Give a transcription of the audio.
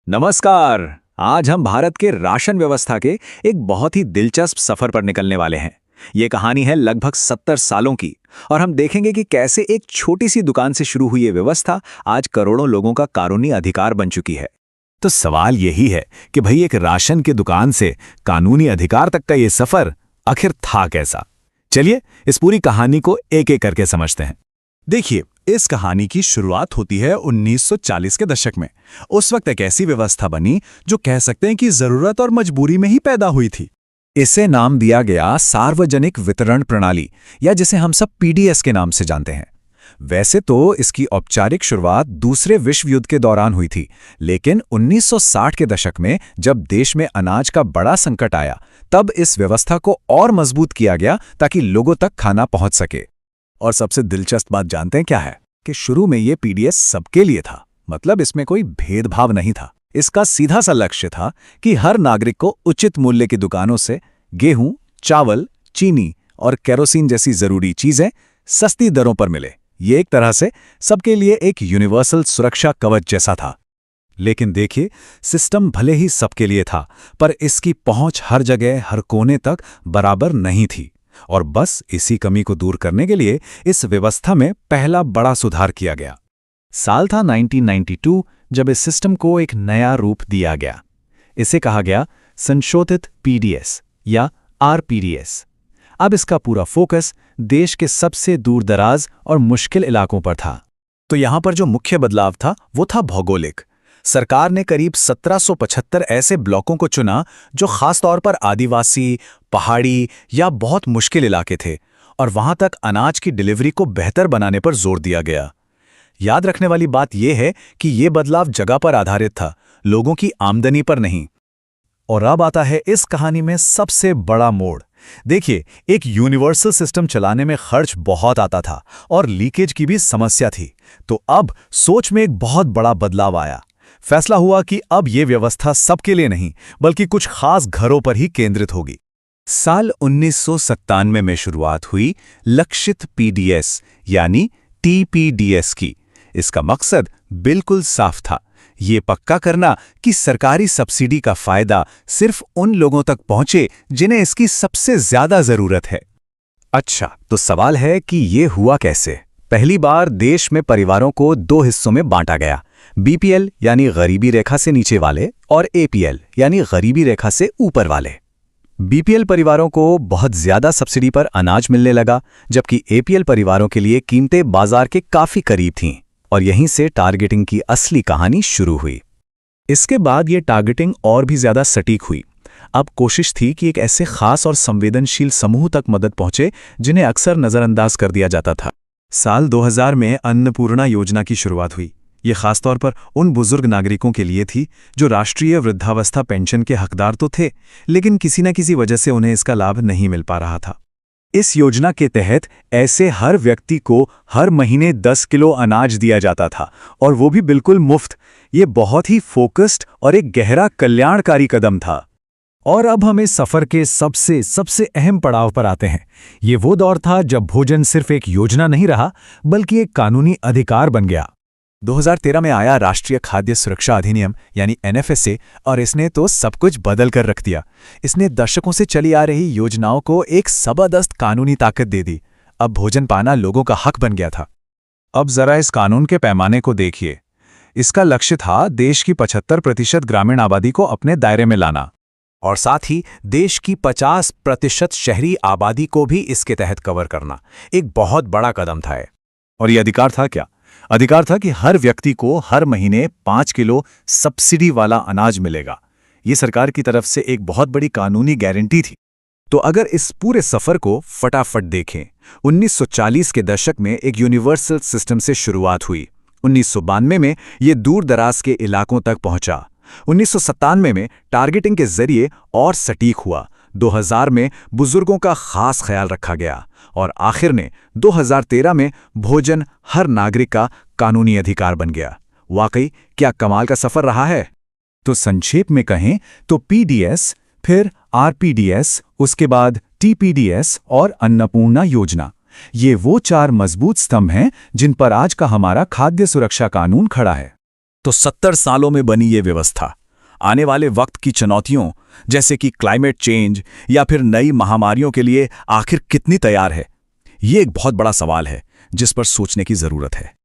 नमस्कार। आज हम भारत के राशन व्यवस्था के एक बहुत ही दिलचस्प सफर पर निकलने वाले हैं। ये कहानी है लगभग 70 सालों की और हम देखेंगे कि कैसे एक छोटी सी दुकान से शुरू हुई ये व्यवस्था आज करोड़ों लोगों का कानूनी अधिकार बन चुकी है। तो सवाल यही है कि भाई एक राशन की दुकान से कानूनी अधिकार तक का ये सफर आखिर था कैसा। चलिए इस पूरी कहानी को एक एक करके समझते हैं। देखिए, इस कहानी की शुरुआत होती है 1940 के दशक में। उस वक्त एक ऐसी व्यवस्था बनी जो कह सकते हैं कि जरूरत और मजबूरी में ही पैदा हुई थी। इसे नाम दिया गया सार्वजनिक वितरण प्रणाली, या जिसे हम सब पीडीएस के नाम से जानते हैं। वैसे तो इसकी औपचारिक शुरुआत दूसरे विश्व युद्ध के दौरान हुई थी, लेकिन 1960 के दशक में जब देश में अनाज का बड़ा संकट आया, तब इस व्यवस्था को और मजबूत किया गया ताकि लोगों तक खाना पहुंच सके। और सबसे दिलचस्प बात जानते हैं क्या है? कि शुरू में ये पीडीएस सबके लिए था, मतलब इसमें कोई भेदभाव नहीं था। इसका सीधा सा लक्ष्य था कि हर नागरिक को उचित मूल्य की दुकानों से गेहूं, चावल, चीनी और केरोसिन जैसी जरूरी चीजें सस्ती दरों पर मिले। ये एक तरह से सबके लिए एक यूनिवर्सल सुरक्षा कवच जैसा था। लेकिन देखिए, सिस्टम भले ही सबके लिए था, पर इसकी पहुंच हर जगह, हर कोने तक बराबर नहीं थी। और बस इसी कमी को दूर करने के लिए इस व्यवस्था में पहला बड़ा सुधार किया गया। साल था 1992, जब इस सिस्टम को एक नया रूप दिया गया। इसे कहा गया संशोधित पीडीएस या आरपीडीएस। अब इसका पूरा फोकस देश के सबसे दूरदराज और मुश्किल इलाकों पर था। तो यहां पर जो मुख्य बदलाव था वो था भौगोलिक। सरकार ने करीब 1775 ऐसे ब्लॉकों को चुना जो खासतौर पर आदिवासी, पहाड़ी या बहुत मुश्किल इलाके थे, और वहां तक अनाज की डिलीवरी को बेहतर बनाने पर जोर दिया गया। याद रखने वाली बात यह है कि यह बदलाव जगह पर आधारित था, लोगों की आमदनी पर नहीं। और अब आता है इस कहानी में सबसे बड़ा मोड़। देखिए, एक यूनिवर्सल सिस्टम चलाने में खर्च बहुत आता था और लीकेज की भी समस्या थी। तो अब सोच में एक बहुत बड़ा बदलाव आया। फैसला हुआ कि अब यह व्यवस्था सबके लिए नहीं, बल्कि कुछ खास घरों पर ही केंद्रित होगी। साल 1997 में शुरुआत हुई लक्षित पीडीएस यानी टीपीडीएस की। इसका मकसद बिल्कुल साफ था, ये पक्का करना कि सरकारी सब्सिडी का फायदा सिर्फ उन लोगों तक पहुंचे जिन्हें इसकी सबसे ज्यादा जरूरत है। अच्छा, तो सवाल है कि ये हुआ कैसे? पहली बार देश में परिवारों को दो हिस्सों में बांटा गया, बीपीएल यानी गरीबी रेखा से नीचे वाले और एपीएल यानी गरीबी रेखा से ऊपर वाले। बीपीएल परिवारों को बहुत ज्यादा सब्सिडी पर अनाज मिलने लगा, जबकि एपीएल परिवारों के लिए कीमतें बाजार के काफी करीब थीं, और यहीं से टारगेटिंग की असली कहानी शुरू हुई। इसके बाद ये टारगेटिंग और भी ज्यादा सटीक हुई। अब कोशिश थी कि एक ऐसे खास और संवेदनशील समूह तक मदद पहुंचे जिन्हें अक्सर नजरअंदाज कर दिया जाता था। साल 2000 में अन्नपूर्णा योजना की शुरुआत हुई। ये खासतौर पर उन बुजुर्ग नागरिकों के लिए थी जो राष्ट्रीय वृद्धावस्था पेंशन के हकदार तो थे, लेकिन किसी न किसी वजह से उन्हें इसका लाभ नहीं मिल पा रहा था। इस योजना के तहत ऐसे हर व्यक्ति को हर महीने 10 किलो अनाज दिया जाता था, और वो भी बिल्कुल मुफ्त। ये बहुत ही फोकस्ड और एक गहरा कल्याणकारी कदम था। और अब हम इस सफर के सबसे अहम पड़ाव पर आते हैं। ये वो दौर था जब भोजन सिर्फ एक योजना नहीं रहा, बल्कि एक कानूनी अधिकार बन गया। 2013 में आया राष्ट्रीय खाद्य सुरक्षा अधिनियम यानी एनएफएसए, और इसने तो सब कुछ बदल कर रख दिया। इसने दशकों से चली आ रही योजनाओं को एक जबरदस्त कानूनी ताकत दे दी। अब भोजन पाना लोगों का हक बन गया था। अब जरा इस कानून के पैमाने को देखिए। इसका लक्ष्य था देश की 75% ग्रामीण आबादी को अपने दायरे में लाना, और साथ ही देश की 50% शहरी आबादी को भी इसके तहत कवर करना। एक बहुत बड़ा कदम था। और ये अधिकार था क्या? अधिकार था कि हर व्यक्ति को हर महीने 5 किलो सब्सिडी वाला अनाज मिलेगा। ये सरकार की तरफ से एक बहुत बड़ी कानूनी गारंटी थी। तो अगर इस पूरे सफर को फटाफट देखें, 1940 के दशक में एक यूनिवर्सल सिस्टम से शुरुआत हुई। 1992 में ये दूर दराज के इलाकों तक पहुंचा। 1997 में टारगेटिंग के जरिए और सटीक हुआ। 2000 में बुजुर्गों का खास ख्याल रखा गया, और आखिर ने 2013 में भोजन हर नागरिक का कानूनी अधिकार बन गया। वाकई क्या कमाल का सफर रहा है। तो संक्षेप में कहें तो पीडीएस, फिर आरपीडीएस, उसके बाद टीपीडीएस और अन्नपूर्णा योजना, ये वो 4 मजबूत स्तंभ हैं जिन पर आज का हमारा खाद्य सुरक्षा कानून खड़ा है। तो 70 सालों में बनी ये व्यवस्था आने वाले वक्त की चुनौतियों जैसे कि क्लाइमेट चेंज या फिर नई महामारियों के लिए आखिर कितनी तैयार है? ये एक बहुत बड़ा सवाल है जिस पर सोचने की जरूरत है।